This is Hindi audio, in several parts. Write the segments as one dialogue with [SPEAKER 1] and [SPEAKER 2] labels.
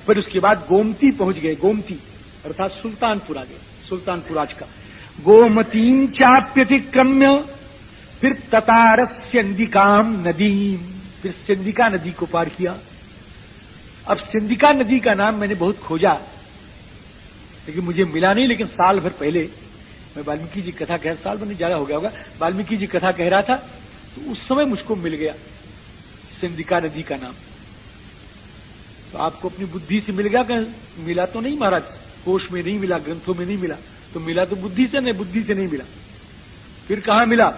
[SPEAKER 1] फिर उसके बाद गोमती पहुंच गए, गोमती अर्थात सुल्तानपुर आ गए, सुल्तानपुर आज का। गोमतीं चाप्यतिक्रम्य फिर ततार सिंधिकाम नदीम, फिर सिंधिका नदी को पार किया। अब सिंधिका नदी का नाम मैंने बहुत खोजा लेकिन मुझे मिला नहीं, लेकिन साल भर पहले मैं वाल्मीकि जी कथा कह, साल भर नहीं ज्यादा हो गया होगा, वाल्मीकि जी कथा कह रहा था तो उस समय मुझको मिल गया सिंधिका नदी का नाम। तो आपको अपनी बुद्धि से मिल गया? मिला तो नहीं महाराज, कोश में नहीं मिला, ग्रंथों में नहीं मिला, तो मिला तो बुद्धि से नहीं, बुद्धि से नहीं मिला। फिर कहां मिला?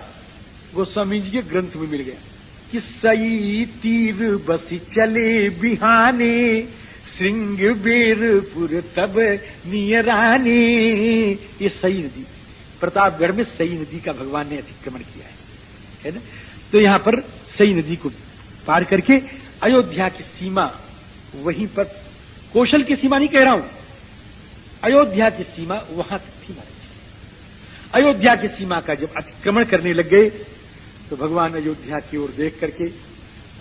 [SPEAKER 1] गोस्वामी जी के ग्रंथ में मिल गया कि सई तीर बसी चले बिहाने श्रृंग बेरपुर तब नियराने। ये सई नदी, प्रतापगढ़ में सई नदी का भगवान ने अतिक्रमण किया है ना। तो यहां पर सई नदी को पार करके अयोध्या की सीमा, वहीं पर कौशल की सीमा नहीं कह रहा हूं, अयोध्या की सीमा वहां तक थी महाराज। अयोध्या की सीमा का जब अतिक्रमण करने लग गए तो भगवान अयोध्या की ओर देख करके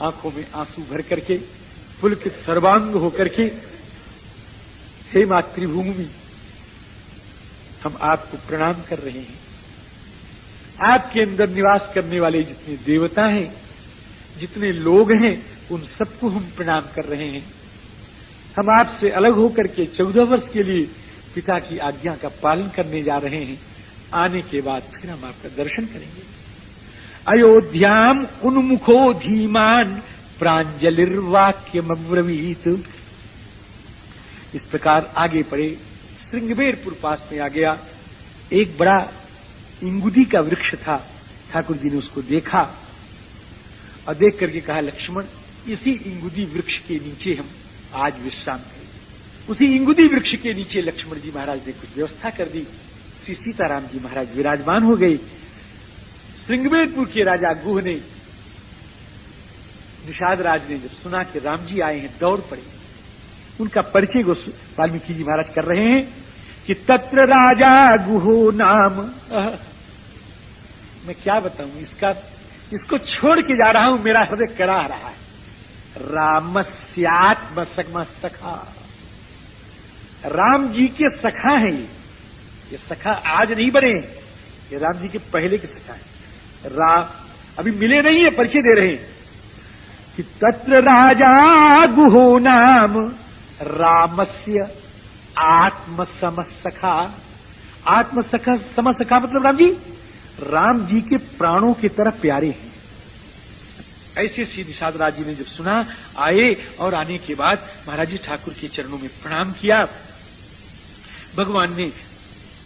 [SPEAKER 1] आंखों में आंसू भर करके पुलकित सर्वांग होकर के, हे मातृभूमि हम आपको प्रणाम कर रहे हैं। आपके अंदर निवास करने वाले जितने देवता हैं, जितने लोग हैं, उन सबको हम प्रणाम कर रहे हैं। हम आपसे अलग होकर के 14 वर्ष के लिए पिता की आज्ञा का पालन करने जा रहे हैं। आने के बाद फिर हम आपका दर्शन करेंगे। अयोध्याम उन्मुखो धीमान प्रांजलिर्वाक्यमब्रवीत। इस प्रकार आगे पड़े, श्रृंगबेरपुर पास में आ गया। एक बड़ा इंगुदी का वृक्ष था, ठाकुर जी ने उसको देखा और देख करके कहा, लक्ष्मण इसी इंगुदी वृक्ष के नीचे हम आज विश्राम करेंगे। उसी इंगुदी वृक्ष के नीचे लक्ष्मण जी महाराज ने कुछ व्यवस्था कर दी। श्री सीताराम जी महाराज विराजमान हो गए। श्रृंगबेरपुर के राजा गुह ने, निषाद राज ने जब सुना कि राम जी आए हैं, दौड़ पड़े। उनका परिचय वाल्मीकि जी महाराज कर रहे हैं कि तत्र राजा गुहो नाम। मैं क्या बताऊं, इसको छोड़ के जा रहा हूं, मेरा हृदय करा रहा है। रामस्यात्म सखा, राम जी के सखा हैं ये सखा आज नहीं बने, ये राम जी के पहले के सखा है। अभी मिले नहीं है, परिचय दे रहे हैं कि तत्र राजा गुहो नाम रामस्य आत्मसमसखा। आत्मसखा समसखा मतलब राम जी के प्राणों की तरह प्यारे हैं। ऐसे श्री निषाद राज जी ने जब सुना, आए और आने के बाद महाराज जी ठाकुर के चरणों में प्रणाम किया। भगवान ने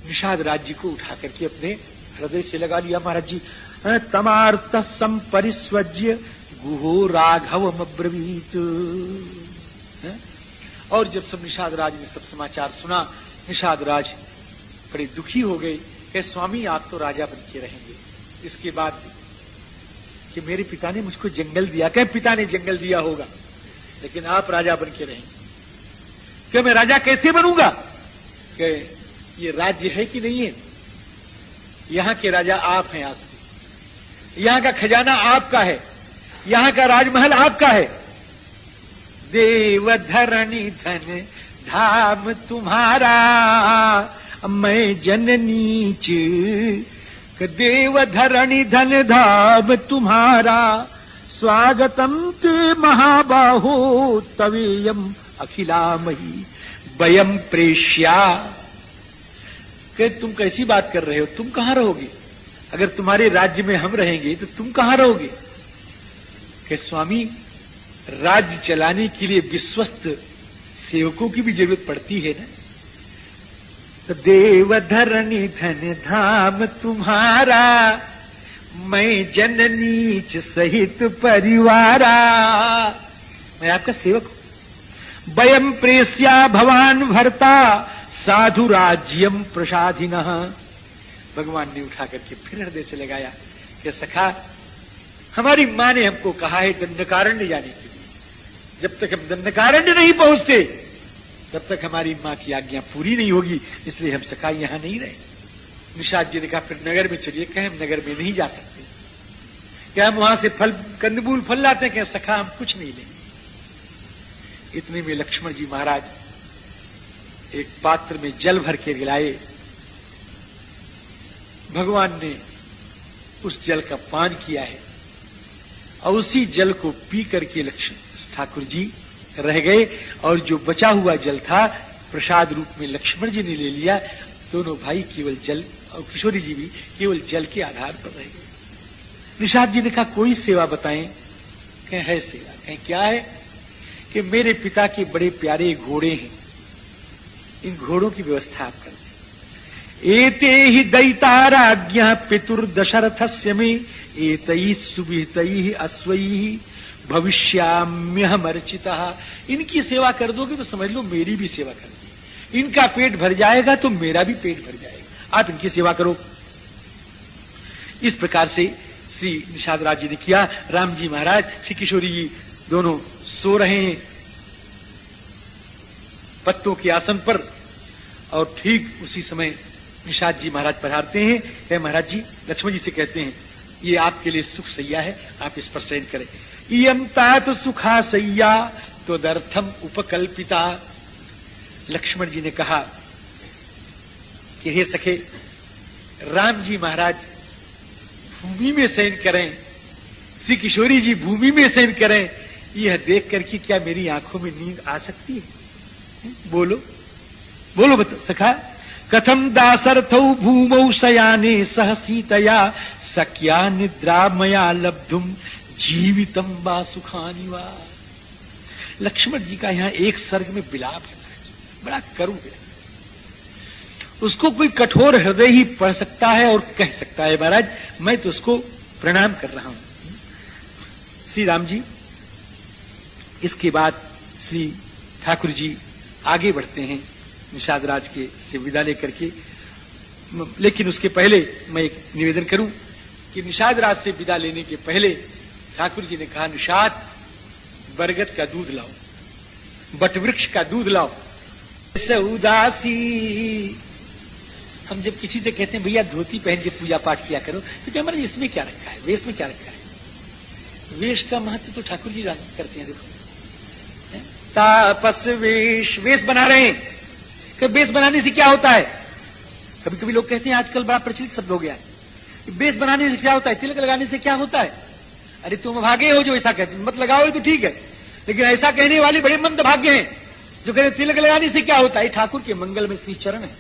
[SPEAKER 1] निषाद राज जी को उठा करके अपने हृदय से लगा लिया। महाराज जी तमार्थ संपरिस्वज्य गुहो राघवमब्रवीत। और जब सब निषाद राज ने सब समाचार सुना, निषाद राज बड़े दुखी हो गए कि स्वामी आप तो राजा बन के रहेंगे। इसके बाद कि मेरे पिता ने मुझको जंगल दिया, क्या पिता ने जंगल दिया होगा, लेकिन आप राजा बन के रहेंगे। क्या मैं राजा कैसे बनूंगा? कि ये राज्य है कि नहीं है? यहां के राजा आप हैं, आज से यहां का खजाना आपका है, यहां का राजमहल आपका है। देव धरणी धन धाम तुम्हारा, मैं जननीच। देव धरणी धन धाम तुम्हारा, स्वागतम ते महाबाहो तवेयम अखिलामही वयम प्रेष्या। कि तुम कैसी बात कर रहे हो, तुम कहां रहोगे? अगर तुम्हारे राज्य में हम रहेंगे तो तुम कहां रहोगे? कि स्वामी राज्य चलाने के लिए विश्वस्त सेवकों की भी जरूरत पड़ती है ना। तो देव धरणी धन धाम तुम्हारा, मैं जननीच सहित परिवारा। मैं आपका सेवक हूं। वयम प्रेस्या भवान भरता साधु राज्यम प्रसादिनः। भगवान ने उठा करके फिर हृदय से लगाया कि सखा, हमारी मां ने हमको कहा है दंडकारण्य जाने के लिए। जब तक हम दंडकारण्य नहीं पहुंचते तब तक हमारी मां की आज्ञा पूरी नहीं होगी, इसलिए हम सखा यहां नहीं रहे। निषाद जी ने कहा फिर नगर में चलिए। कहे हम नगर में नहीं जा सकते, क्या हम वहां से फल कंदमूल फल लाते हैं? क्या सखा हम कुछ नहीं लेंगे। इतने में लक्ष्मण जी महाराज एक पात्र में जल भर के लाए। भगवान ने उस जल का पान किया है और उसी जल को पी करके लक्ष्मण ठाकुर जी रह गए, और जो बचा हुआ जल था प्रसाद रूप में लक्ष्मण जी ने ले लिया। दोनों भाई केवल जल, और किशोरी जी भी केवल जल के आधार पर रह गए। निषाद जी ने कहा कोई सेवा बताएं। कहें है सेवा। कहें क्या है? कि मेरे पिता के बड़े प्यारे घोड़े हैं, इन घोड़ों की व्यवस्था आप कर दें। एते ही दैताराज्ञा पितुर्दशरथस्य में एतैः सुविहितैः अश्वैः भविष्याम्यहमर्चितः। इनकी सेवा कर दोगे तो समझ लो मेरी भी सेवा कर दी। इनका पेट भर जाएगा तो मेरा भी पेट भर जाएगा। आप इनकी सेवा करो। इस प्रकार से श्री निषाद राज जी ने किया। राम जी महाराज, श्री किशोरी जी दोनों सो रहे हैं पत्तों के आसन पर, और ठीक उसी समय निषाद जी महाराज पधारते हैं। कहे महाराज जी, लक्ष्मण जी से कहते हैं ये आपके लिए सुख सैया है, आप इस पर शयन करें। इयं तात सुखा सैया त्वदर्थम उपकल्पिता। लक्ष्मण जी ने कहा कि हे सखे, राम जी महाराज भूमि में शयन करें, श्री किशोरी जी भूमि में शयन करें, यह देख करके क्या मेरी आंखों में नींद आ सकती है? बोलो बोलो बता सखा। कथम दासर्थौ भूमौ शयाने सह सीतया सख्या निद्रा मया लब्धुम जीवितम वा सुखानि वा। लक्ष्मण जी का यहां एक सर्ग में विलाप है, बड़ा करुण है। उसको कोई कठोर हृदय ही पढ़ सकता है और कह सकता है। महाराज मैं तो उसको प्रणाम कर रहा हूं। श्री राम जी इसके बाद श्री ठाकुर जी आगे बढ़ते हैं निषाद राज के से विदा लेकर के। लेकिन उसके पहले मैं एक निवेदन करूं कि निषाद राज से विदा लेने के पहले ठाकुर जी ने कहा, निषाद बरगद का दूध लाओ, बटवृक्ष का दूध लाओ। उदासी, हम जब किसी से कहते हैं भैया धोती पहन के पूजा पाठ किया करो, तो क्या हमारे इसमें क्या रखा है, वेश में क्या रखा है? वेश का महत्व तो ठाकुर जी करते हैं। देखो तापस वेश, वेश बना रहे हैं। कि वेश बनाने से क्या होता है? कभी कभी लोग कहते हैं, आजकल बड़ा प्रचलित शब्द हो गया है, वेश बनाने से क्या होता है, तिलक लगाने से क्या होता है? अरे तुम भागे हो जो ऐसा कहते, मत लगाओ तो ठीक है, लेकिन ऐसा कहने वाले बड़े मंद भाग्य हैं जो कहते तिलक लगाने से क्या होता है। ठाकुर के मंगल में श्री चरण है,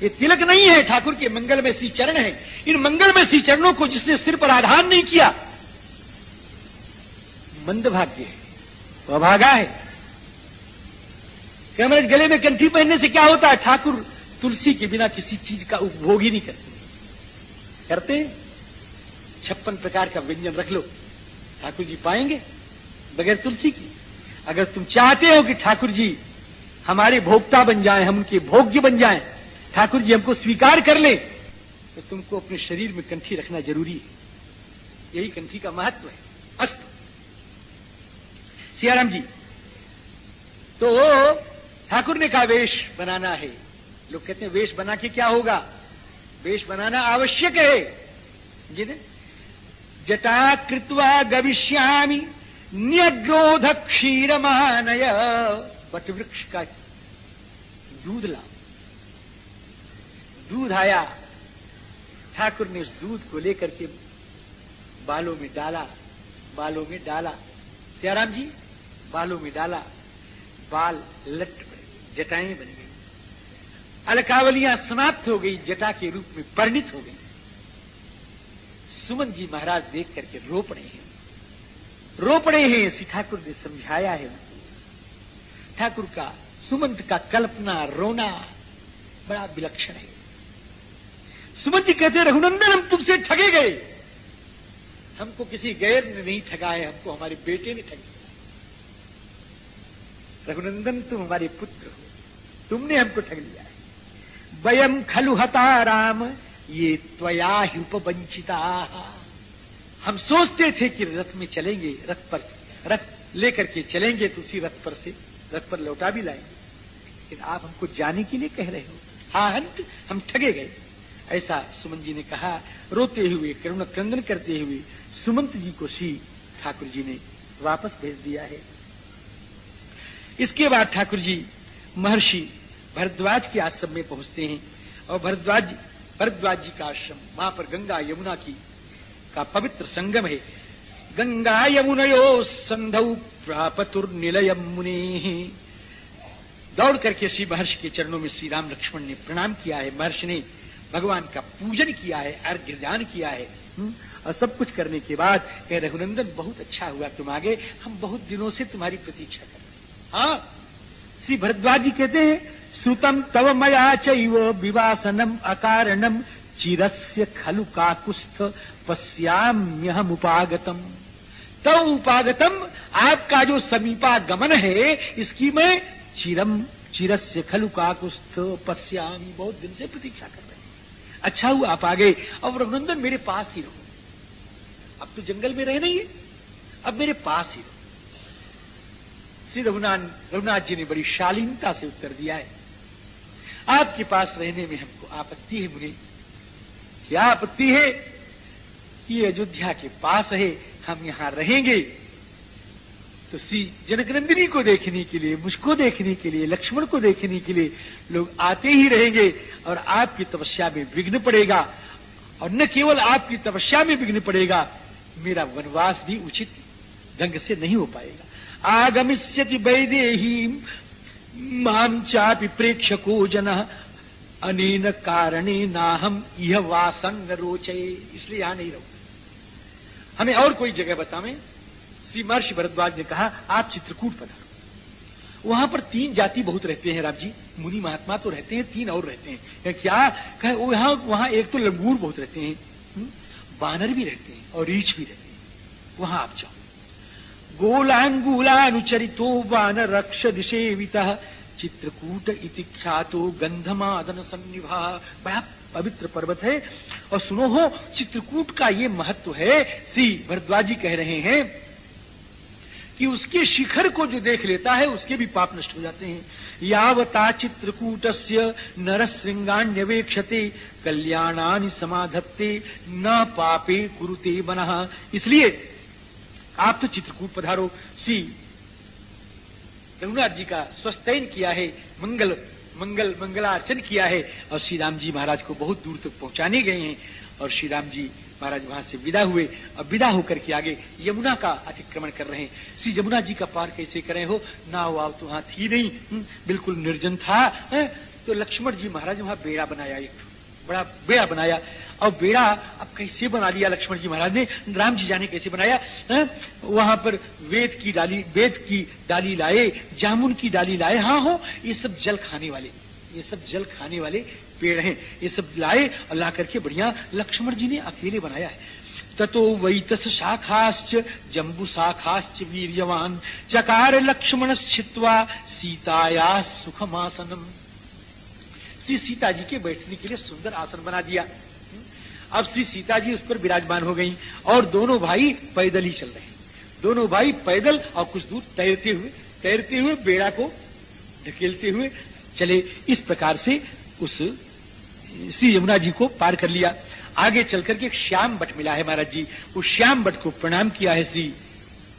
[SPEAKER 1] ये तिलक नहीं है, ठाकुर के मंगल में श्री चरण है। इन मंगल में श्री चरणों को जिसने सिर पर आधान नहीं किया, मंद भाग्य है, वह भागा है। क्या हमारे गले में कंठी पहनने से क्या होता है? ठाकुर तुलसी के बिना किसी चीज का उपभोग ही नहीं करते। 56 प्रकार का व्यंजन रख लो, ठाकुर जी पाएंगे बगैर तुलसी की। अगर तुम चाहते हो कि ठाकुर जी हमारे भोक्ता बन जाएं, हम उनके भोग्य बन जाएं, ठाकुर जी हमको स्वीकार कर ले, तो तुमको अपने शरीर में कंठी रखना जरूरी है। यही कंठी का महत्व है। अस्त सियाराम जी, तो ठाकुर ने कहा वेश बनाना है। लोग कहते हैं वेश बना के क्या होगा? वेश बनाना आवश्यक है। जिन्हें जटा कृत्वा गविष्यामि न्यग्रोध क्षीर महानय। बटवृक्ष का दूध लाओ। दूध आया, ठाकुर ने उस दूध को लेकर के बालों में डाला। सियाराम जी बालों में डाला, बाल लट पड़े, जटाएं बन गई, अलकावलियां समाप्त हो गई, जटा के रूप में परिणित हो गई। सुमन जी महाराज देख करके रो पड़े हैं। श्री ठाकुर ने समझाया है उनको। ठाकुर का सुमंत का कल्पना रोना बड़ा विलक्षण है। सुमंत जी कहते हैं, रघुनंदन हम तुमसे ठगे गए, हमको किसी गैर ने नहीं ठगा है, हमको हमारे बेटे ने ठगा। रघुनंदन तुम हमारे पुत्र हो, तुमने हमको ठग लिया है। वयम खलु हता राम ये त्वया ही उपवंचिता। हम सोचते थे कि रथ में चलेंगे, रथ लेकर के चलेंगे, तो उसी रथ पर लौटा भी लाएंगे, लेकिन आप हमको जाने के लिए कह रहे हो। हाँ हंत, हम ठगे गए। ऐसा सुमन जी ने कहा। रोते हुए, करुणा क्रंदन करते हुए सुमंत जी को श्री ठाकुर जी ने वापस भेज दिया है। इसके बाद ठाकुर जी महर्षि भरद्वाज के आश्रम में पहुंचते हैं और भरद्वाज जी का आश्रम, वहां पर गंगा यमुना का पवित्र संगम है। गंगा यमुनयो संधौ प्रापतुर्निलयम मुने। दौड़ करके श्री महर्षि के चरणों में श्री राम लक्ष्मण ने प्रणाम किया है। महर्षि ने भगवान का पूजन किया है, अर्घ्यदान किया है। और सब कुछ करने के बाद कह रघुनंदन बहुत अच्छा हुआ तुम आ गए, हम बहुत दिनों से तुम्हारी प्रतीक्षा कर रहे। हाँ, श्री भरद्वाज जी कहते हैं श्रुतम तव मया चैव विवासनम अकारणम चिरस्य खलु काकुस्थ पश्याम्यहम उपागतम। तव उपागतम, आपका जो समीपागमन है इसकी मैं चिरस्य खलु काकुस्थ पश्यामि, बहुत दिन से प्रतीक्षा कर रहे हैं। अच्छा हुआ आप आ गए। अब रघुनंदन मेरे पास ही रहो, अब तो जंगल में रहे नहीं है, अब मेरे पास ही रहो। श्री रघुनाथ जी ने बड़ी शालीनता से उत्तर दिया है, आपके पास रहने में हमको आपत्ति है मुझे। क्या आपत्ति है? ये अयोध्या के पास है, हम यहां रहेंगे तो श्री जनकनंदिनी को देखने के लिए, मुझको देखने के लिए, लक्ष्मण को देखने के लिए लोग आते ही रहेंगे और आपकी तपस्या में विघ्न पड़ेगा। और न केवल आपकी तपस्या में विघ्न पड़ेगा, मेरा वनवास भी उचित ढंग से नहीं हो पाएगा। आगमिष्यति वैदेही मां चापि प्रेक्षको जनः अनेन कारणे नाहम इह वासं न रोचे। इसलिए यहां नहीं रहूंगा, हमें और कोई जगह बतावें। श्री महर्षि भरद्वाज ने कहा आप चित्रकूट पधारो। वहां पर 3 जाति बहुत रहते हैं राम जी, मुनि महात्मा तो रहते हैं, 3 और रहते हैं। क्या कहे वहां एक तो लंगूर बहुत रहते हैं, बानर भी रहते हैं और रीछ भी रहते हैं। वहां आप जाओ। गोलांगुलानुचरितो वानर रक्ष दिशेवितः चित्रकूट इति ख्यातो गंधमादन सन्निभा। बड़ा पवित्र पर्वत है। और सुनो हो, चित्रकूट का ये महत्व है। श्री भरद्वाज जी कह रहे हैं कि उसके शिखर को जो देख लेता है उसके भी पाप नष्ट हो जाते हैं। यावता चित्रकूटस्य नरश्रृंगाण्यवेक्षते कल्याणानि समाधत्ते न पापे कुरुते मनः। इसलिए आप तो चित्रकूट पधारो। श्री रघुनाथ जी का स्वस्तैन किया है, मंगलार्चन किया है और श्री राम जी महाराज को बहुत दूर तक पहुंचाने गए हैं। और श्री राम जी महाराज वहां से विदा हुए और विदा होकर के आगे यमुना का अतिक्रमण कर रहे हैं। श्री यमुना जी का पार कैसे करें हो, नाव वाव तो वहां थी नहीं, बिल्कुल निर्जन था। तो लक्ष्मण जी महाराज वहां बेड़ा बनाया, एक बड़ा बेड़ा बनाया। और बेड़ा अब कैसे बना लिया लक्ष्मण जी महाराज ने, राम जी जाने कैसे बनाया। वहां पर वेद की डाली लाए, जामुन की डाली लाए। हाँ हो, ये सब जल खाने वाले पेड़ हैं, ये सब लाए और ला करके बढ़िया लक्ष्मण जी ने अकेले बनाया है। ततो वैतस शाखाश्च जम्बू शाखाश्च वीर्यवान चकार लक्ष्मण छित्वा सीताया सुखमासनम। श्री सीता जी के बैठने के लिए सुंदर आसन बना दिया। अब श्री सीता जी उस पर विराजमान हो गई और दोनों भाई पैदल ही चल रहे हैं। दोनों भाई पैदल और कुछ दूर तैरते हुए बेड़ा को ढकेलते हुए चले। इस प्रकार से उस श्री यमुना जी को पार कर लिया। आगे चलकर के एक श्याम बट मिला है महाराज जी, उस श्याम बट को प्रणाम किया है श्री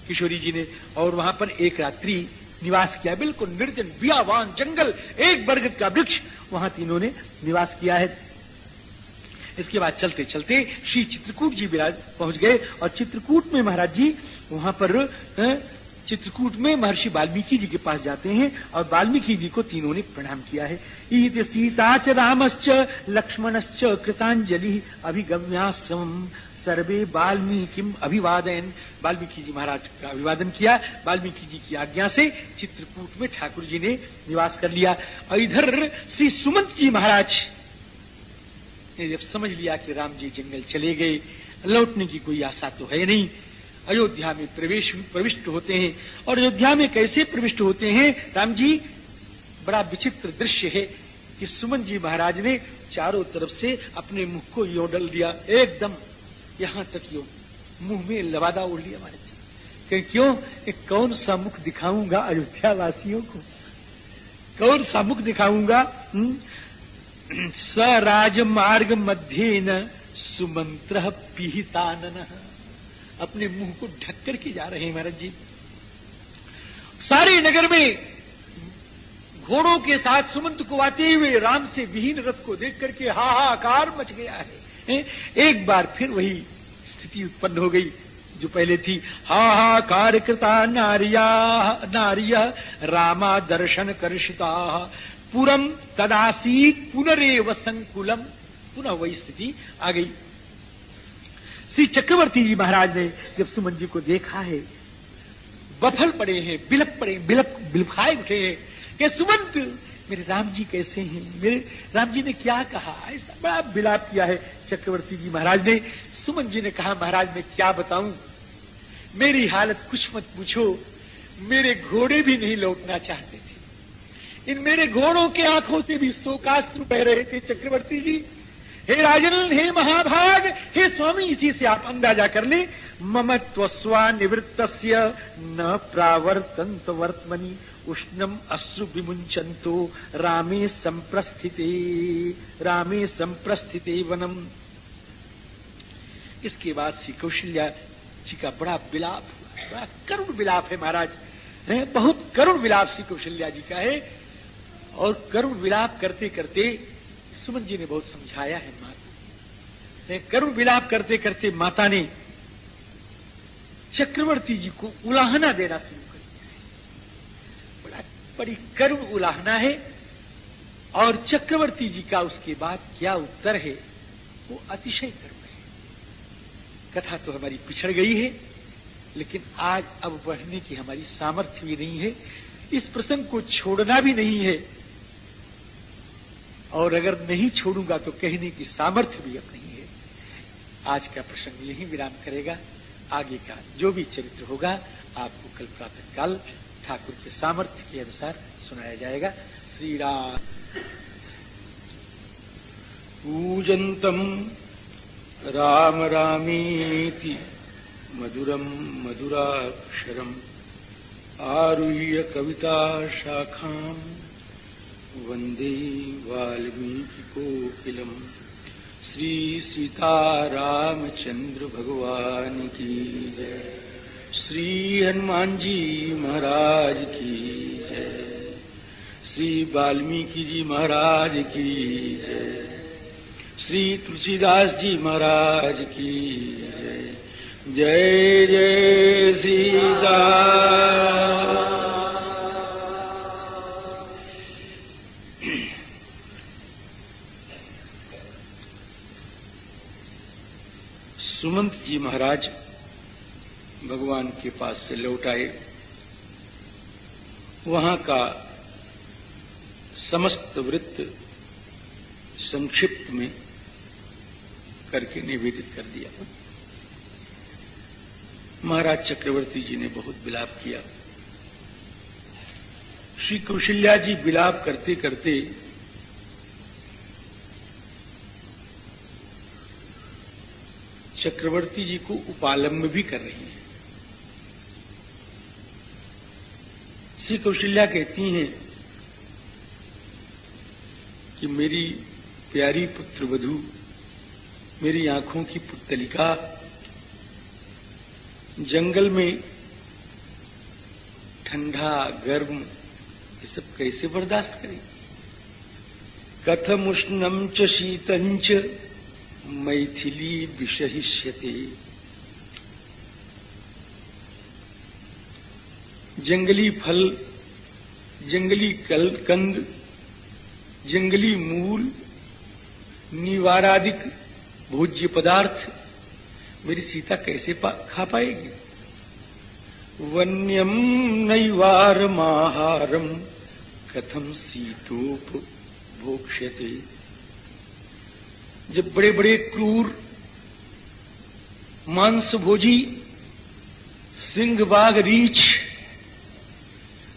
[SPEAKER 1] किशोरी जी ने और वहां पर एक रात्रि निवास किया। बिल्कुल निर्जन बियावान जंगल, एक बरगद का वृक्ष, वहां तीनों ने निवास किया है। इसके बाद चलते चलते श्री चित्रकूट जी विराज पहुंच गए और चित्रकूट में महाराज जी वहां पर चित्रकूट में महर्षि वाल्मीकि जी के पास जाते हैं और वाल्मीकि जी को तीनों ने प्रणाम किया है। ईद सीता च रामश्च लक्ष्मणश्च कृतांजलि अभिगम्याश्रमं सर्वे वाल्मीकिम अभिवादयन्। वाल्मीकि जी महाराज का अभिवादन किया। वाल्मीकि जी की आज्ञा से चित्रकूट में ठाकुर जी ने निवास कर लिया। और इधर श्री सुमंत जी महाराज ने जब समझ लिया कि राम जी जंगल चले गए, लौटने की कोई आशा तो है नहीं, अयोध्या में प्रविष्ट होते हैं। और अयोध्या में कैसे प्रविष्ट होते हैं राम जी, बड़ा विचित्र दृश्य है कि सुमन जी महाराज ने चारों तरफ से अपने मुख को यो डल दिया, एकदम यहां तक यो मुंह में लवादा ओढ़ लिया महाराज जी। क्यों? कौन सा मुख दिखाऊंगा अयोध्या वासियों को, कौन सा मुख दिखाऊंगा। स राजमार्ग मध्येन सुमंत्र पिहितानन। अपने मुंह को ढक करके जा रहे हैं महाराज जी। सारे नगर में घोड़ों के साथ सुमंत को आते हुए राम से विहीन रथ को देख करके हाहाकार मच गया है। एक बार फिर वही स्थिति उत्पन्न हो गई जो पहले थी। हाहाकार कृता नारिया रामा दर्शन कर्षिता पुरम तदासीत पुनरेव संकुलम। पुनः वही स्थिति आ गई। श्री चक्रवर्ती जी महाराज ने जब सुमन जी को देखा है, बफल पड़े हैं, बिलखाए उठे हैं कि सुमंत मेरे राम जी कैसे हैं, मेरे राम जी ने क्या कहा। ऐसा बड़ा विलाप किया है चक्रवर्ती जी महाराज ने। सुमन जी ने कहा, महाराज मैं क्या बताऊं, मेरी हालत कुछ मत पूछो, मेरे घोड़े भी नहीं लौटना चाहते थे। इन मेरे घोड़ों के आंखों से भी शोकाश्रु बह रहे थे चक्रवर्ती जी। हे राजन, हे महाभाग, हे स्वामी, इसी से आप अंदाजा कर ले। मम त्वस्वा निवृत्तस्य न प्रावर्तन्त वर्तमनि उष्णम अश्रु विमुंचन्तो रामे संप्रस्थिते वनम। इसके बाद श्री कौशल्या जी का बड़ा विलाप हुआ, बड़ा करुण विलाप है महाराज, बहुत करुण विलाप श्री कौशल्या जी का है। और करुण विलाप करते करते सुमन जी ने बहुत समझाया है माता। करुण विलाप करते करते माता ने चक्रवर्ती जी को उलाहना देना शुरू कर दिया है। बड़ी करुण उलाहना है। और चक्रवर्ती जी का उसके बाद क्या उत्तर है वो अतिशय करुण है। कथा तो हमारी पिछड़ गई है, लेकिन आज अब बढ़ने की हमारी सामर्थ्य भी नहीं है, इस प्रसंग को छोड़ना भी नहीं है, और अगर नहीं छोड़ूंगा तो कहने की सामर्थ्य भी अब नहीं है। आज का प्रसंग यही विराम करेगा। आगे का जो भी चरित्र होगा आपको कल प्रातः काल ठाकुर के सामर्थ्य के अनुसार सुनाया जाएगा। श्री राम। पूजन्तम राम रामेति मधुरम मधुराक्षरम आरुह्य कविता शाखां वंदे वाल्मीकि कोकिलम। श्री सीतारामचंद्र भगवान की जय। श्री हनुमान जी महाराज की जय। श्री वाल्मीकि जी महाराज की जय। श्री तुलसीदास जी महाराज की जय। जय जय सीता। सुमंत जी महाराज भगवान के पास से लौट आए। वहां का समस्त वृत्त संक्षिप्त में करके निवेदित कर दिया। महाराज चक्रवर्ती जी ने बहुत विलाप किया। श्री कौशल्या जी विलाप करते करते चक्रवर्ती जी को उपालंब भी कर रही हैं। श्री कौशल्या कहती हैं कि मेरी प्यारी पुत्र वधू, मेरी आंखों की पुतलिका जंगल में ठंडा गर्म ये सब कैसे बर्दाश्त करेगी। कथम उष्णम च शीतं च मैथिली विषहिष्यते। जंगली फल, जंगली कंद, जंगली मूल, निवारादिक भोज्य पदार्थ मेरी सीता कैसे खा पाएगी। वन्यम नैवारमाहारम कथम सीतोपभोक्ष्यते। जब बड़े बड़े क्रूर मांसभोजी सिंह बाघ रीछ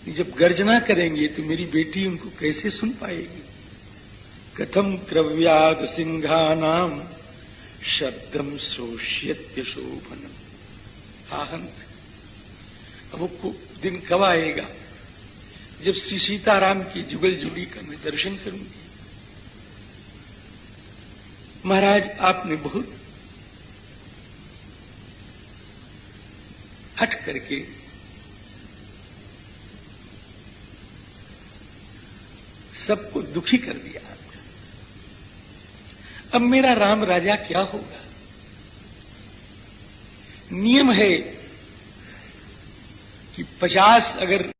[SPEAKER 1] जब गर्जना करेंगे तो मेरी बेटी उनको कैसे सुन पाएगी। कथम क्रव्याद सिंहानाम शब्दम श्रोष्यत्य शोभनम। आहंत। अब वो दिन कब आएगा जब श्री सीताराम की जुगल जोड़ी का मैं दर्शन करूंगी। महाराज आपने बहुत हट करके सबको दुखी कर दिया। अब मेरा राम राजा क्या होगा? नियम है कि 50 अगर